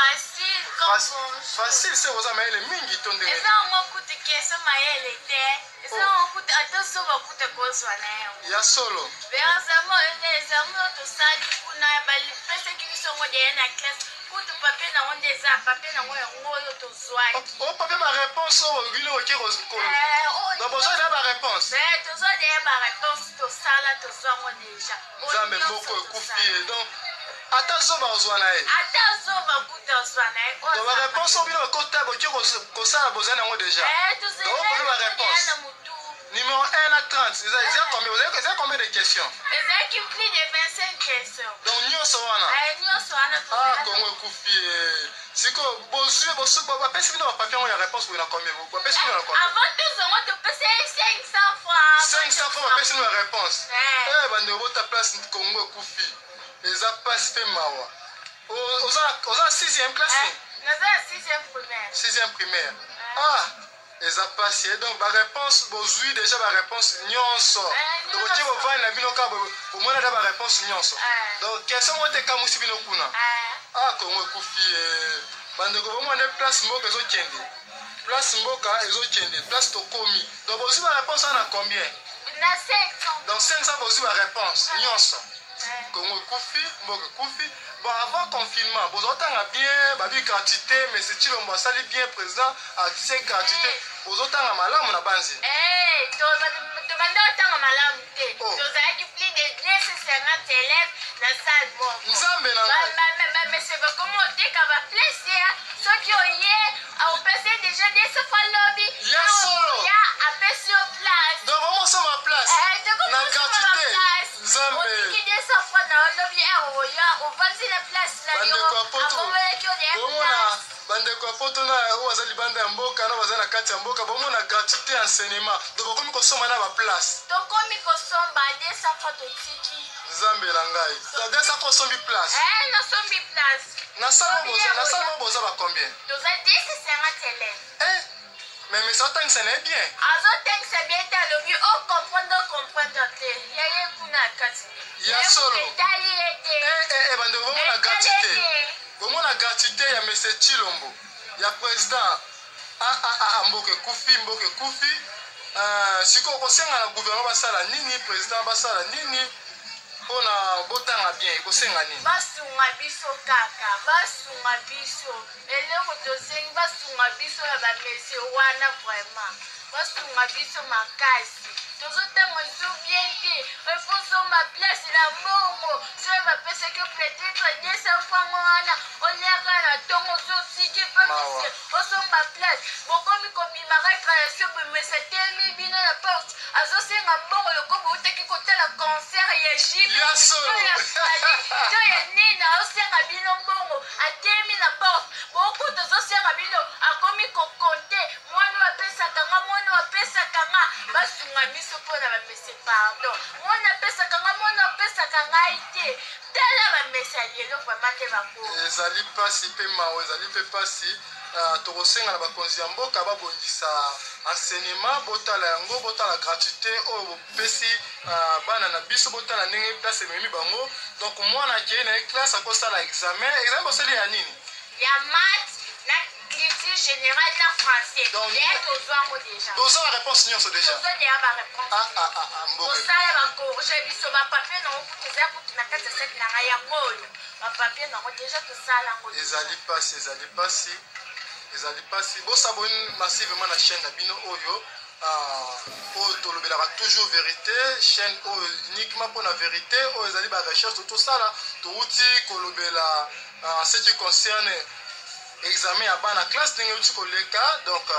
facile comme facile c'est aux amis les mingi tonde. Et ça on coûte question maël était. Et ça on coûte attention va coûte cause na. Ya solo. Beazamo les amours to sali kuna bali pesa kibiso ngode na classe. Coûte papier na on des papier na ngoyo to zwaki. Oh papier ma réponse au vilo qui rose. Donc besoin de ma réponse. Mais besoin de ma réponse to sala to zwango déjà. Zambe moko ekufi donc attention bazwana e. Attention va coûte zwana e. Donc ma réponse au vilo côté boki ko sala besoin na ngo déjà. Donc pour ma réponse. Numéro 1 à 30, vous avez combien de questions? Vous avez plus de 25 questions. Donc, nous sommes là. Ah, comment couper? C'est que, bonjour, vous avez fait une papier, on a la réponse pour la combien? Vous avez fait une réponse. Avant tout, on va te passer 500 fois. 500 fois, vous avez fait une réponse. Eh, ben, de votre place, Congo couper. Les a pas fait mawa. Vous avez 6e classe? Nous avons 6e primaire. 6e primaire. Ah! Les a passé donc ma réponse aujourd'hui déjà ma réponse nyonso donc tu vas voir la binoka au moins la réponse nyonso donc question on te kamusi binokuna ah comme kufi bande ko moi de place mboka zo kende place mboka ezo kende place to komi donc aujourd'hui ma réponse on a combien na 500 donc 500 aujourd'hui ma réponse nyonso comme kufi mboka kufi. Bon, avant confinement, vous entendez bien, babi gratuité, mais c'est il on sali bien président à 5 gratuité. Vous entendez malam on a banzi. Eh, tu vas entendre malam té. Tu as qui plus de 250 élèves dans la salle bon. Nzambe na. Mais c'est comment t'es capable plaisir. Ceux qui ont hier, au passé déjà des fois lobby. Ya solo. Ya appel sur place. Donc vraiment ça ma place. Na gratuité. Nzambe. Qui des fois dans lobby on va dire la place là. Bande kwa poto na wazali bande ya mboka na wazali na kati ya mboka bomo na gratuité enseignement donc bakomi kosomba na ba place donc komi kosomba 200 fois to tiki Nzambe la ngai donc 200 fois sombi place na sombi place na salmo boza ba combien doza 250 élèves mais ça tant que ça n'est bien azo tant que c'est bien ta lobi o comprendre te yaye kuna kati ya solo bande bomo na gratuité bomo na gratuité ya monsieur Chilombo ya président mboke kufi siko kosenga na gouvernement basala nini président basala nini pona botanga bien kosenga nini basunga biso kaka basunga biso eloko tosengi basunga biso ya bamesi wana vraiment basunga biso makasi tozotanga biso bien te efosomba place na mbongo soki bapesa ke peut-être 200 fois wana oliaka na ntongo ozosiki mpe misi osomba place bokomi kobima récréation bemesa temi bino na porte azosenga mbongo lokobo otaki kotala concert ya jipe to ya nini aosenga bino mbongo atemi na porte bokuta ozosenga bino akomi kokonte mwana apesaka nga basunga biso mpona bamesi pardon mwana apesaka ngai te tala bamesi ya lelo vraimen nde bakoo ezali mpasi mpe mawa ezali mpe mpasi tokosenga na bakonzi ya mboka babongisa enseignement botala yango botala gratuité oyo bopesi bana na biso botala ndenge place ememi bango donc mwana akei na ye classe akosala examen bosali ya nini ya mat na culture générale na français tozwango déjà tozwa réponse nyonso déjà tozwa deya baréponse kosala bakorge biso bapapie nango kutu eza kutu na kati ya sete na ngai yango oyo bapapie nango déjà tosala yango ezali pasi bosaboni massivement na chaîne na bino oyo oyo tolobelaka toujours vérité chaîne oyo uniquement mpona vérité oyo ezali barecherche tosala touti kolobela en ce qui concerne examen ya bana classe ndenge uti koleka donc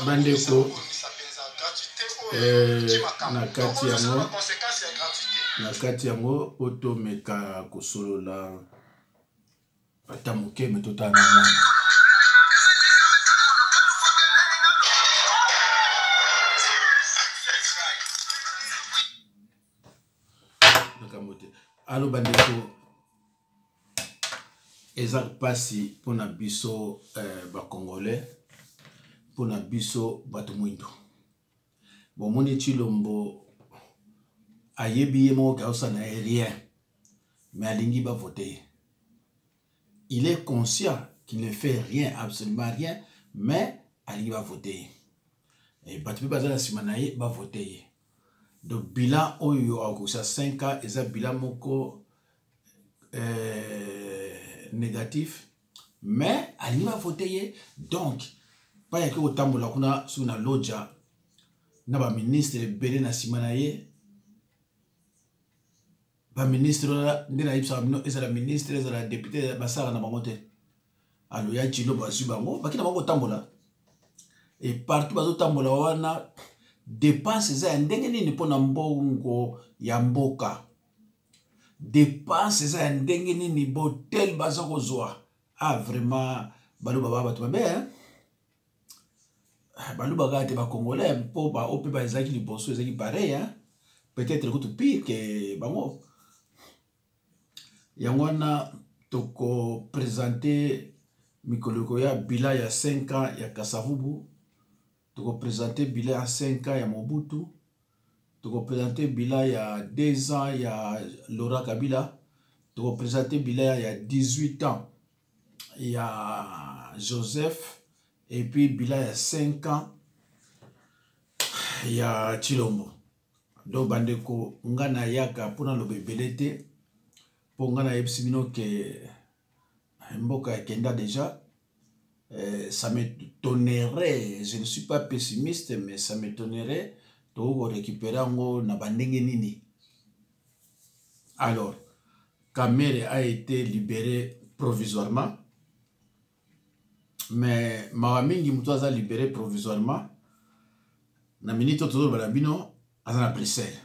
bandeko na kati yango po tomeka kosolola ata moke me totala na mwana alo bandeko eza pasi mpona biso bakongolais mpona biso bato mwindo bomoni Chilombo ayebi ye moko kaosala na ye rien mais alingi bavote ye il est conscient qu'il ne fait rien, absolument rien, mais il va voter. Et Batupe Bazala Simanaye va voter. Donc, bilan, oyo a 5 ans, et ça, bilan moko négatif, mais il va voter. Donc, pas que au tambola kuna sur na loja, na ba ministre Belé na Simanaye, ba ministre na ibsa la ministre la député basara na bamote. Alors ya chilo basu bango, bakina bango tambola. Et partout bazo tambola wana dépense za ndenge nini pona mbongo ya mboka. Dépense za ndenge nini botel bazo kozwa. Ah vraiment balu baba batu babe hein. Balu baga te ba congolais po ba ope ba ezaki liboso ezaki pareil hein. Peut-être que tout pire que bango. Yangwana toko présenter mikoloko ya bila ya 5 ans ya Kasavubu. Toko présenter bila ya 5 ans ya Mobutu. Toko présenter bila ya 2 ans ya Laurent Kabila. Toko présenter bila ya 18 ans ya Joseph. Et puis bila ya 5 ans ya Chilombo. Donc bandeko ngana yaka pona lo bebelete. Pongana yebsibino ke mboka kenda déjà. Ça m'étonnerait, je ne suis pas pessimiste, mais ça m'étonnerait de récupérer en bandenge nini. Alors, Kamere a été libéré provisoirement, mais Mawamingi Moutoza a libéré provisoirement. Na minute toujours balabino à Bruxelles.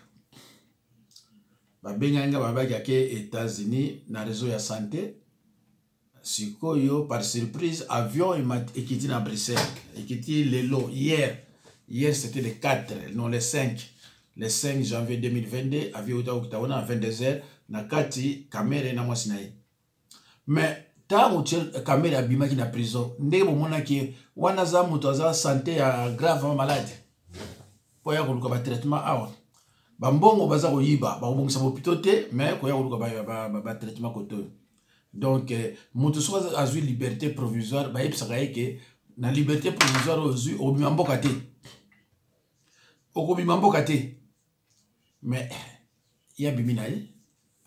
Babenganga babaki ke États-Unis na réseau ya santé. Sikoyo par surprise avion et quitté à Bruxelles et quitté le lot hier c'était le 4 non le 5 janvier 2022 avion à 22h na kati caméra na mwasinaye mais tango caméra bimaki na prison ndenge bomona ki wana za muto za santé ya grave malade po ya koluka ba traitement awa bambongo baza ko yiba ba obongisa hôpital te mais ko ya koluka ba traitement koto. Donc, moto soit a eu liberté provisoire, bah que na liberté provisoire aujourd'hui au bimambo kate. Au bimambo kate. Mais il y a biminaye,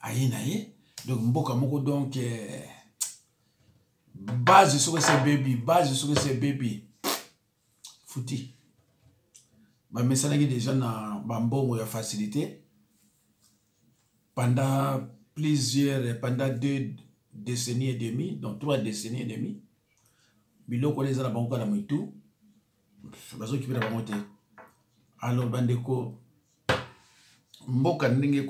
ayenaye. Donc mboka moko donc base sur ces baby, fouti. Bah mais ça n'a déjà na bambongo ya facilité pendant 2 décennies et demie, donc 3 décennies et demie. Biloko les ala bango na mitu. Bazo kibira bamote. Alors bandeko mboka ndenge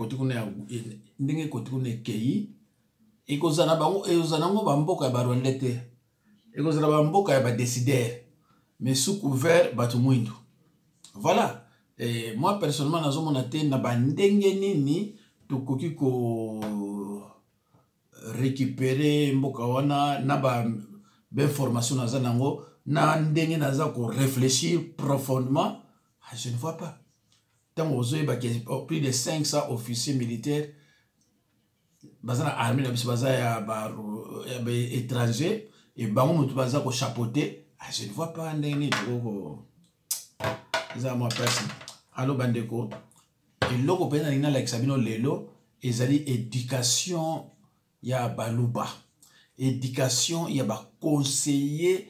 kotikune kei ekozana bango ezanango bamboka ya barondete. Ekozana bamboka ya ba décideur. Mais sous couvert batu mwindu. Voilà. Et moi personnellement nazo monate na bandenge nini tokoki ko récupérer mboka wana na ba information naza nango na ndenge naza ko réfléchir profondément. Je ne vois pas. Tant aux plus de 500 officiers militaires bazana armée na biso baza ya ba étranger et bango mutu baza ko chapeauter. Je ne vois pas ndenge ko za moi personne. Allo bandeko eloko pena nina la examino lelo ezali éducation ya baluba, éducation ya ba conseiller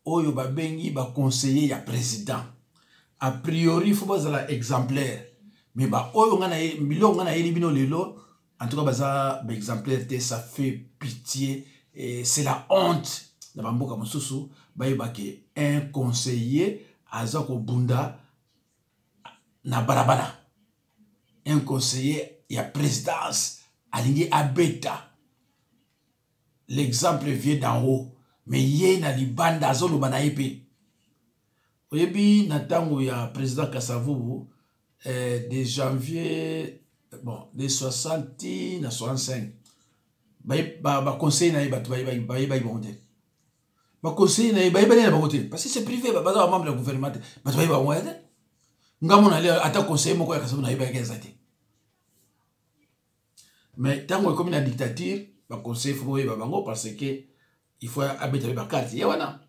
oyo ba bengi ba conseiller ya président. A priori faut bazala exemplaire, mais ba oyo ngana bilongo ngana elibino lelo en tout cas baza ba exemplaire te, ça fait pitié et c'est la honte na bamboka mosusu ba yebake un conseiller azako bunda na barabara, un conseiller ya présidence alingi abeta. L'exemple vient d'en haut, mais yé na libanda zolo banayepe. Oyebi natango ya président Kasavubu de janvier bon de 60 na 65. Ba conseil na ba bonté. Ba conseil na ba na bonté parce que c'est privé ba za membre du gouvernement ba ba bonté. Ngamo na le ata conseil moko ya Kasavubu na ba ezate. Mais tango comme une dictature ba conseil faut bango parce que il faut abeta ba carte ya wana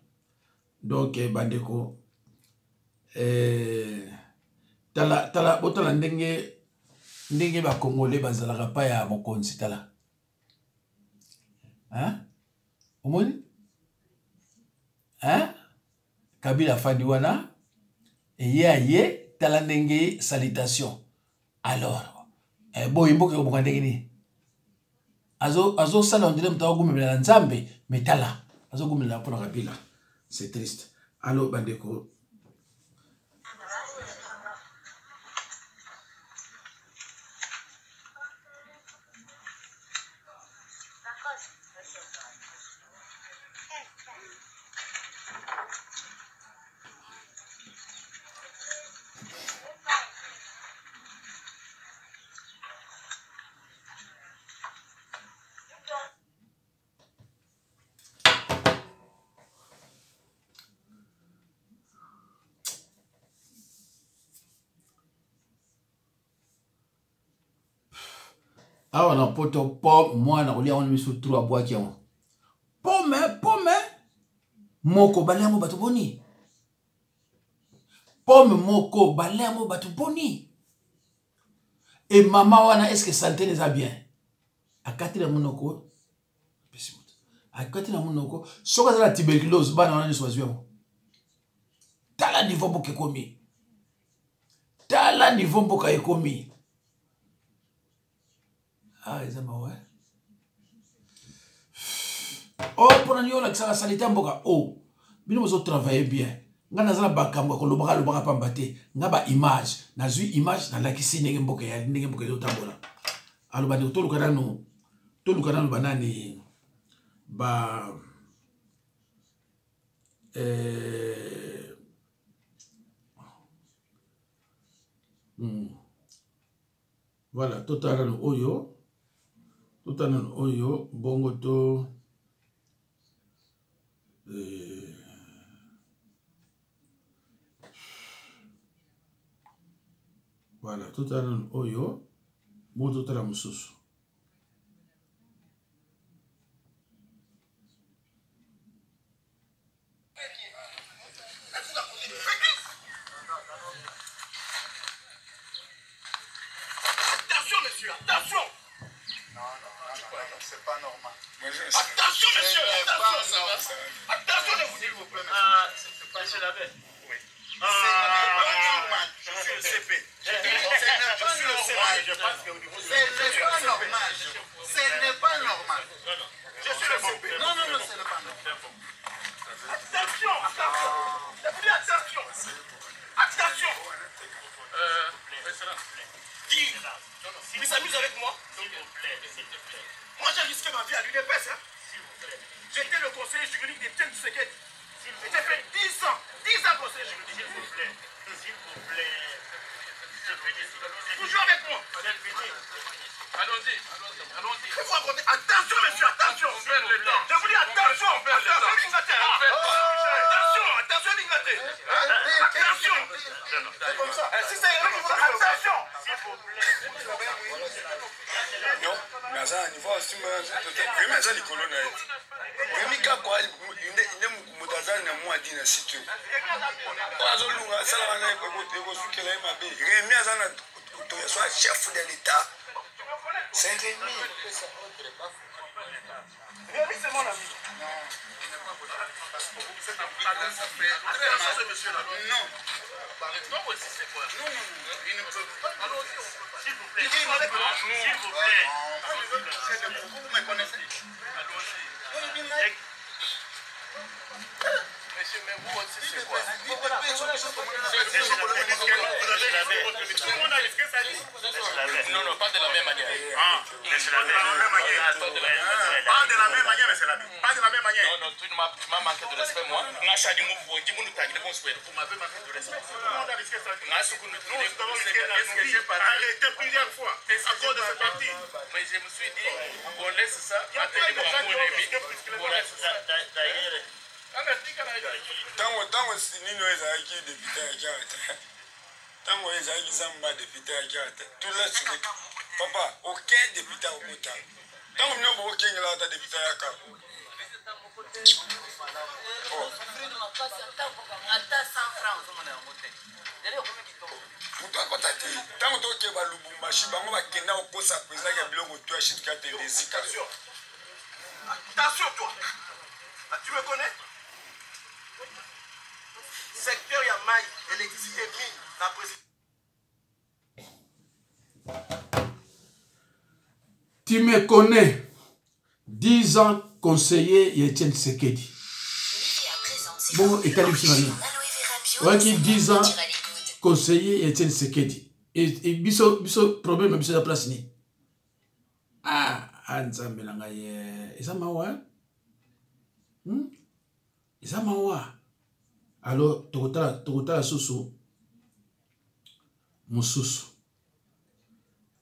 donc bandeko tala botala ndenge ba congolais bazalaka pa ya mokonzi tala hein omoni hein Kabila fandi wana ye tala ndenge salutation alors boy mboke ko bokande ni azo sala on dirait mtawa gumela nzambe metala azo gumela pour Kabila c'est triste alors bandeko awa na poto po mwana kolia wana miso tro abwaki yango pomme moko baliamo bato boni pomme moko baliamo bato boni et mama wana est-ce que santé les a bien akati na monoko pesimut akati na monoko soka za tuberculose bana wana ni swazio tala niveau boke komi tala niveau boka ekomi. Ah, ils aiment, ouais. Oh, pour nous, là, ça salite un boka. Oh, bien nous travailler bien. Nga nazala bakambo ko lobaka lobaka pambate. Nga ba image, na zui image na lakisi ndenge mboka ya ndenge mboka yo tambola. Alo ba to lukana no banani ba voilà, total no oyo. Tout en oyo bongo to voilà tout en oyo bongo to la mususu attention monsieur, attention. C'est pas normal. Attention, monsieur! Attention, attention, s'il vous plaît, monsieur l'abbé. Oui. C'est pas normal. Je suis le CP. Je suis le CP. Je pense que vous dites. Ce n'est pas normal. Ce n'est pas normal. Je suis le CP. Non, ce n'est pas normal. Attention, attention. Attention. Attention. Qui s'amuse avec moi? S'il vous plaît, s'il te plaît. Moi, j'ai risqué ma vie à l'UDPS. Hein? S'il vous plaît. J'étais le conseiller juridique d'Étienne Tshisekedi. J'ai fait 10 ans conseiller juridique. S'il vous plaît. S'il vous plaît. Toujours avec moi. Allons-y. Il faut raconter. Attention, monsieur, attention. On perd le temps. Je vous dis attention. On perd le temps. Attention, Lingaté. Attention. C'est comme ça. Si c'est attention. S'il vous plaît. Non, mais ça, il faut assumer. Mais ça, les colons, mais quand quoi, il est na moi dit na site. Azolunga sala na eko sukela mabe. Rémi azana to soit chef de l'État. C'est Rémi. Rémi, c'est mon ami. C'est monsieur là. Non. Non, aussi c'est quoi? Non. Il ne peut pas. S'il vous plaît. S'il vous plaît. Vous me connaissez? Allons-y. Monsieur, mais vous aussi, c'est quoi? Tout le monde a risqué sa vie. Non, pas de la même manière. Pas de la même manière, mais c'est la vie. Pas de la même manière. Non, tu m'as manqué de respect, moi. Vous m'avez manqué de respect. Tout le monde a risqué sa vie. Nous avons risqué notre vie. Arrêté plusieurs fois à cause de ce parti. Mais je me suis dit, on laisse ça. Tango sinino ezalaki député ya Kiata. Tango ezalaki Zamba député ya Kiata. Tout là sur papa, aucun député au Kota. Tango mino bo kengela ta député ya Kaka. Attention toi. Tu me connais? Secteur Yamaï, électricité mine, la présidente. Tu me connais. 10 ans conseiller Etienne Tshisekedi. Bon, et qui 10 ans conseiller Etienne Tshisekedi. Et biso problème biso la place ni. Ah, Nzambe na ngai ezamawa. Ezamawa. Alors tokota susu mususu.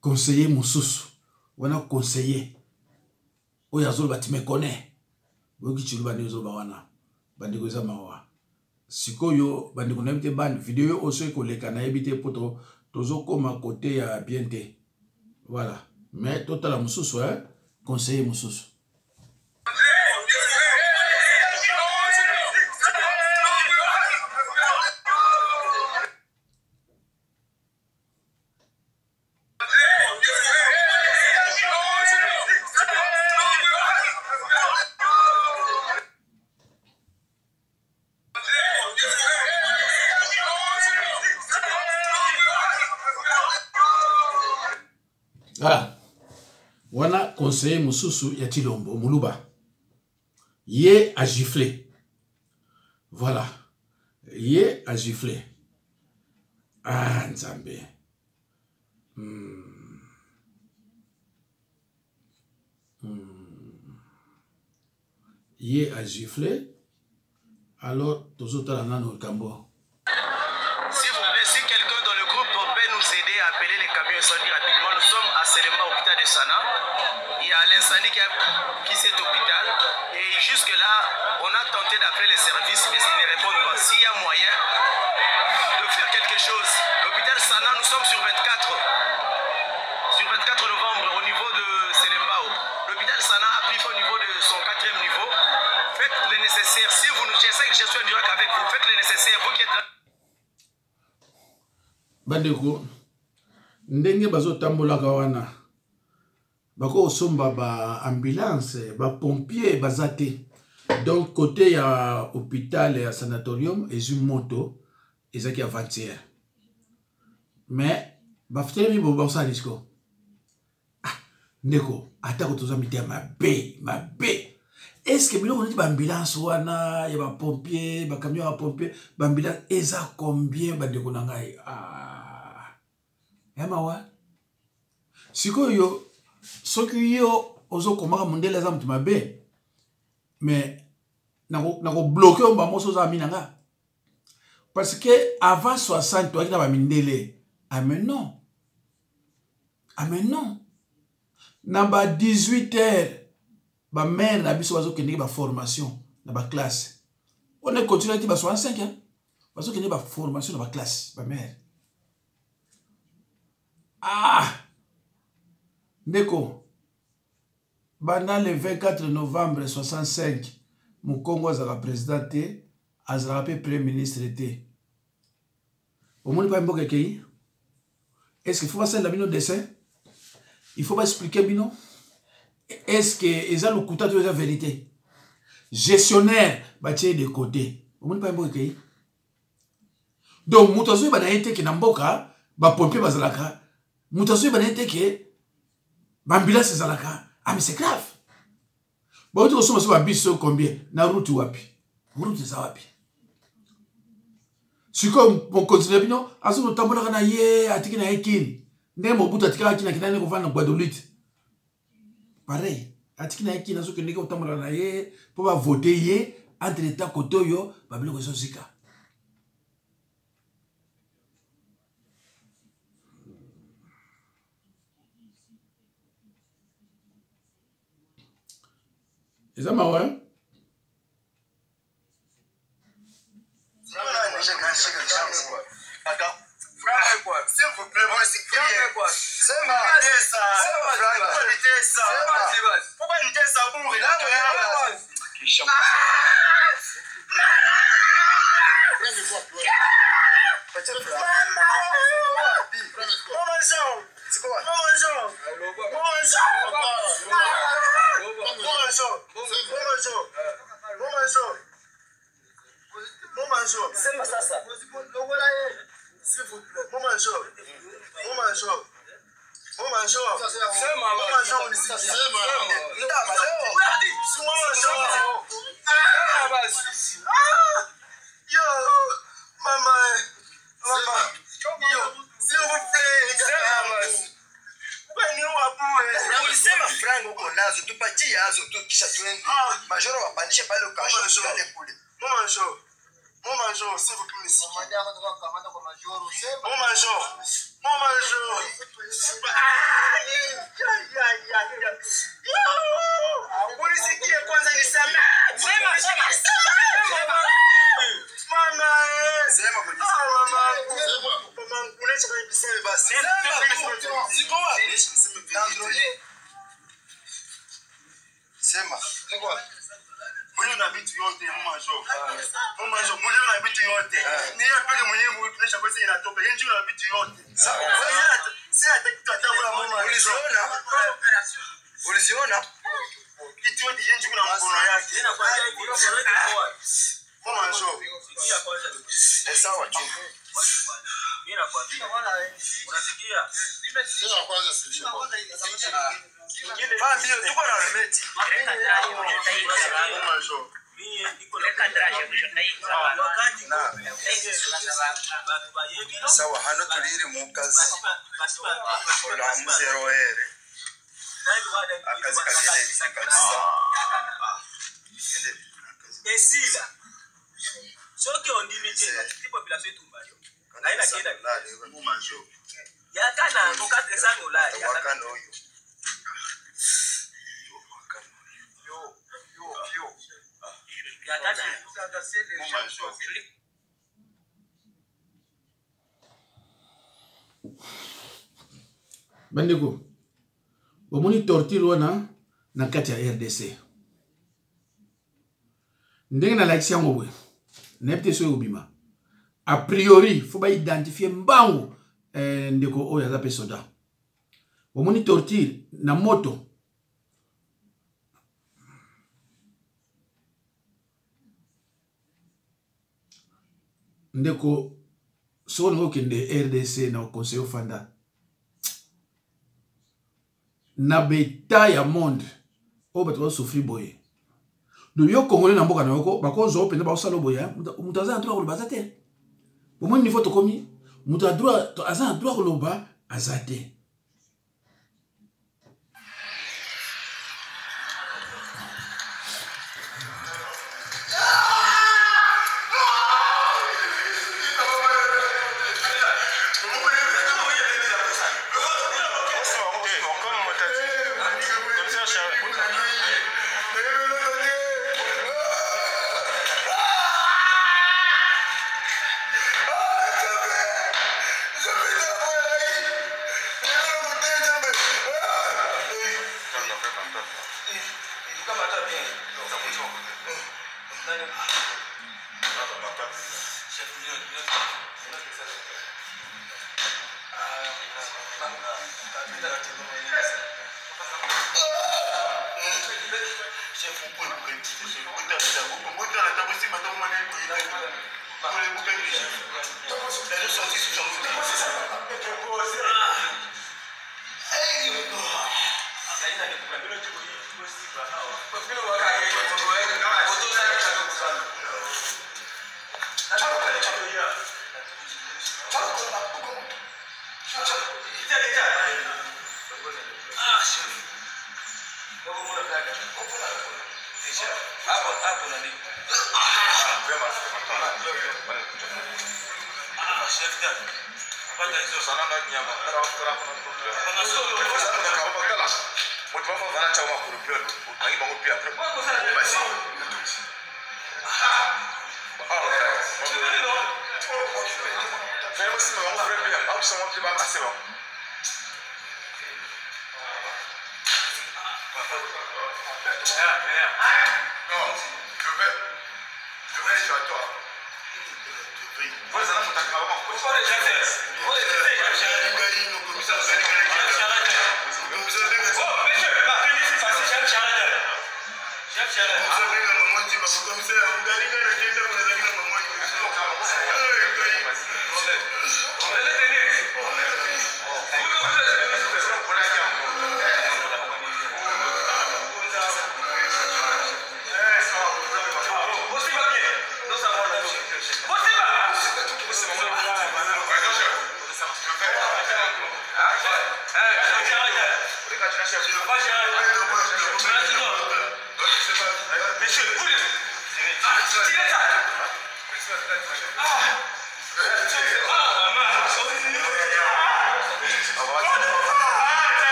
Conseiller mususu. Wana conseiller. Oya zolo bati me connaît. Boki chiluba ni zolo bawana. Bandiko ezamawa. Sikoyo bandiko na bite band vidéo oso ekoleka na ebite poto tozo koma côté ya bienté. Voilà. Mais total mususu conseiller mususu. Voilà. Wana conseiller mususu ya Chilombo Muluba. Yé a giflé. Voilà. Yé a giflé. Ah, Nzambe. Yé a giflé. Alors, tous autres en ont cambo. S'il vous plaît, si quelqu'un dans le groupe peut nous aider à appeler les camions incendies rapidement, nous sommes à Selemba, hôpital de Sana. Il y a l'incendie qui s'est hôpital. Et jusque-là, on a tenté d'appeler les services, mais ils ne répondent pas. S'il y a moyen de faire quelque chose, l'hôpital Sana, nous sommes sur 24. Sur 24 novembre, au niveau de Selembao. L'hôpital Sana a pris feu au niveau de son 4e niveau. Faites le nécessaire. Si vous nous cherchez, je suis en direct avec vous. Faites le nécessaire. Vous qui êtes là. Bandeko, ndenge bazo tambolaka wana. Bako osomba ba ambulance, ba pompier bazate. Donc côté ya hôpital et sanatorium et une moto ezaki avant-hier. Mais ba fiteli bo ba sa disco. Ah, ndeko, atako toza miti mabe. Est-ce que biloko neti ba ambulance wana ya ba pompier, ba camion ya pompier, ba ambulance eza combien bandeko na ngai? Ah. Yama wa? Sikoyo soki yo ozo komaka mundele za mutu mabe. Mais nako bloquer on ba moso za minanga. Parce que avant 60 toi qui na ba mindele. Ah mais non. Ah mais non. Na ba 18h ba mère na biso bazo kende ba formation na ba classe. On est continué ti ba 65 hein. Bazo kende ba formation na ba classe ba mère. Ah. Ndeko. Pendant le 24 novembre 65, mon Congo a présidenté, a premier ministre était. Au moins pas un bon pays. Est-ce qu'il faut passer la mine dessin? Il faut pas expliquer bino. Est-ce que ils ont le couteau de la vérité? Gestionnaire, bâti de côté. Au moins pas un bon pays. Donc, moutazo ba na été que namboka, ba pompier bazalaka. Moutazo ba na été que ba ambulance zalaka. Ah mais c'est grave. Bon, tu ressembles à biso combien? Na route wapi? Route za wapi? Si comme mon continent bino, aso no tambola kana ye atiki na ekini. Ndemo Mobutu atika kina kinane ko vana Guadeloupe. Pareil, atiki na ekini aso kende ko tambola na ye pour va voter ye entre état côté yo ba biloko so zika. C'est ça, ma ouais? S'il vous plaît, moi, c'est quoi? C'est ma pourquoi nous ça? Sawa hano tuliri mu kazi ola muzero ere akazi kagende kabisa esila soki ondimite ti population etumbayo naina kenda mu manjo yakana ko katresa ngola yakana oyo yakana mu manjo bandeko bomoni torture wana na kati ya RDC ndenge na lakisi yango boye nayebi te soki obima a priori fo baidentifie mbangu ndeko oyo aza mpe soda bomoni torture na moto ndeko soko olingi okende RDC na conseil ofanda na beta ya monde oyo bato bazosufri boye do yo congolais na mboka na yoko bakozwa mpenza bakosala boye moto aza na droit koloba aza te bomoni niveau tokomi moto aza na droit koloba aza te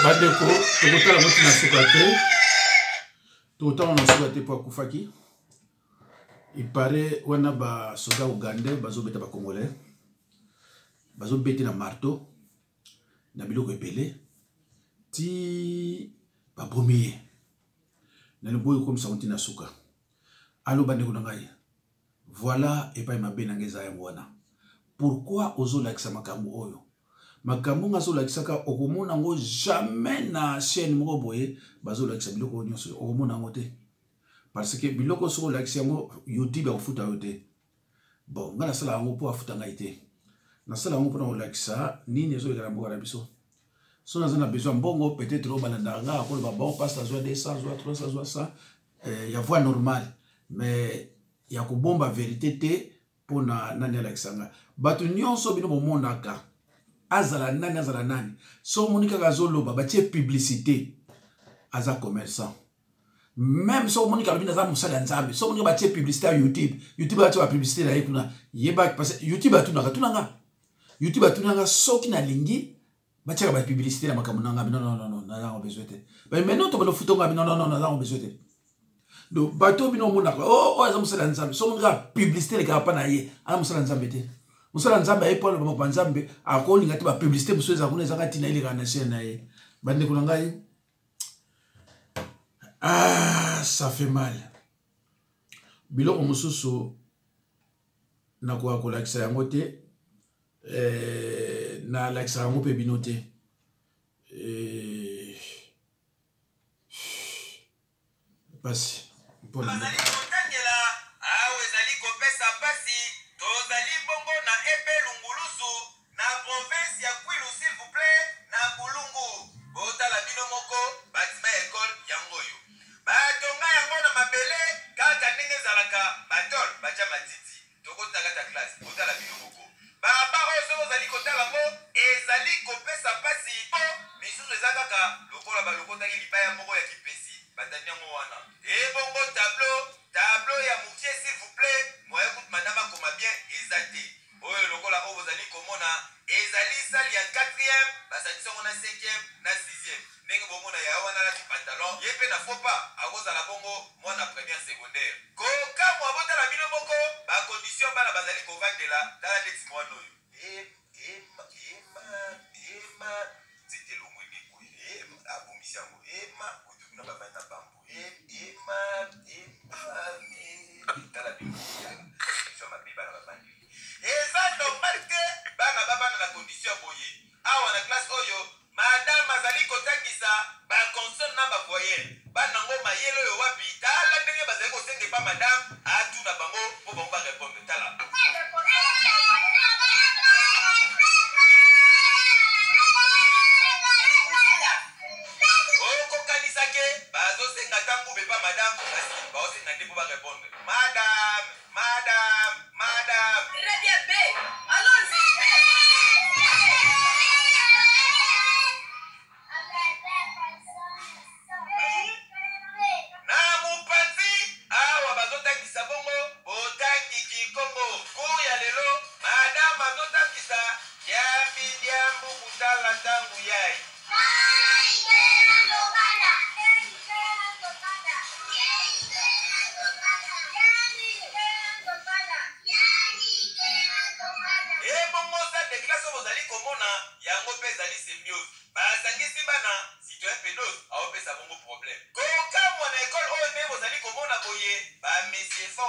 bandeko tokotala moti na suka te tokotala na suka te po akufaki ipare wana basoda ugandais bazobeta bakongolais bazobete na marteau na biloko ebele ti babomi ye na liboyi komisa moti na suka alo bandeko na ngai voilà epai mabe na ngai eza yango wana pourquoi ozolakisa makambo oyo makambo nga zolakisaka okomona ngo jamais na chaîne moko boye bazolakisa biloko nyonso okomona ngo te parce que biloko soko lakisa ngo YouTube afuta yo te bon nga nasala yango po afuta ngai te nasala yango po na olakisa nini ezolekana mboka na biso so naza na besoin mbongo peut-être obalanda nga akoloba bon passe azwa 200 azwa 300 azwa 100 ya voie normale mais ya kobomba vérité te po na nani alakisa nga bato nyonso bino bomonaka azala nani so monika kazoloba batie publicité aza commerçant même so monika lobina za musala nzambe so monika batie publicité à YouTube batie publicité na yekuna yeba parce que YouTube atunanga soki na lingi batie ba publicité na makambo nanga non na besoin te mais maintenant to balo futonga non na besoin te donc bato bino monaka aza musala nzambe so monika publicité le kapa na ye ana musala nzambe te musala nzambe ayepona ba nzambe akolinga te ba publicité musoza kuna ezanga tina ile kana chaîne na ye bande kuna ngai ça fait mal biloko mususu na kwa kolakisa yango te na lakisa yango pe bino te pasi mpona Madame,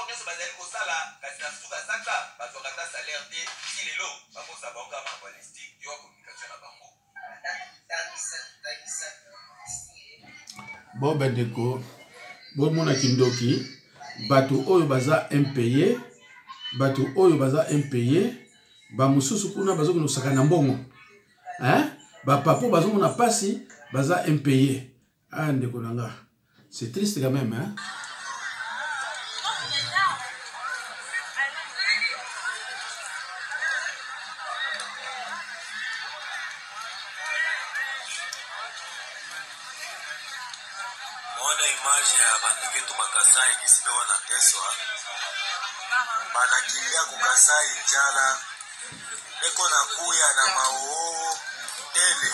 nyonso bazali kosala kasi na suka saka bazwaka salaire te ti lelo bakosa bango kaka balistique yo communication na bango. Bon bandeko bomona kindoki bato oyo baza impayé bato oyo baza impayé bamususu kuna bazokinosaka na mbongo bapapo bazomona pasi baza impayé. Ah ndeko nanga c'est triste quand même Mwana image ya banduketu makasai kisi bewa na teswa banakimbia kukasai njala neko na kuya na mao tele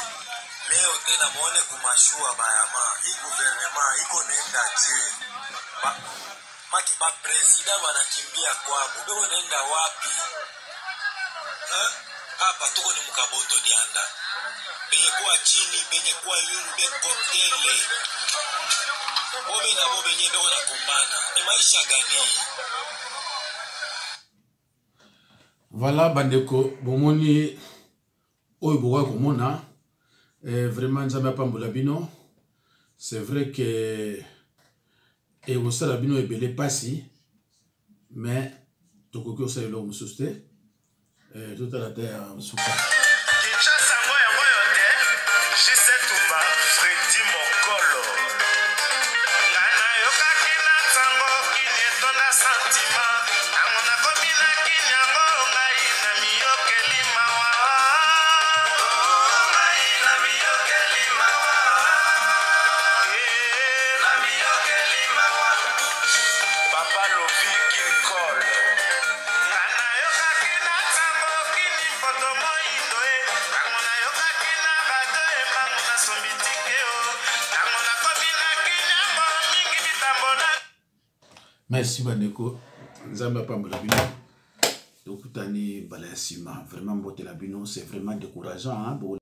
leo tena muone kumashua bayama hii gouvernement iko nenda je maki ba president banakimbia kwabo bewa nenda wapi hapa tuko ni mkabondo dianda benye kuwa chini benye kuwa yuru beko tele bobe na bobe nye beko na kumbana ni maisha gani? Voilà bandeko bomoni oyo boka komona vraiment nzambe apambola bino. C'est vrai que ekosala bino ebele pasi mais tokoki osala eloko mosusu te totala te suka Kinshasa ngoyo te J7 Freddy Mokolo ngana yokaki na ntango kineto na santima ntango nakomi na kinyango ngai na miyokeli mawa ngai na miyokeli mawa na miyokeli mawa Papa Lovi Kinkol ngana yokaki na ntango kini poto moindo ntango nayokaki na bato ebango na sombitike ntango nakomi na kinyango mingi mitambo na. merci bandeko nzambe apambola bino tokutani mbala ya nsima vraiment mbotela bino c'est vraiment décourageant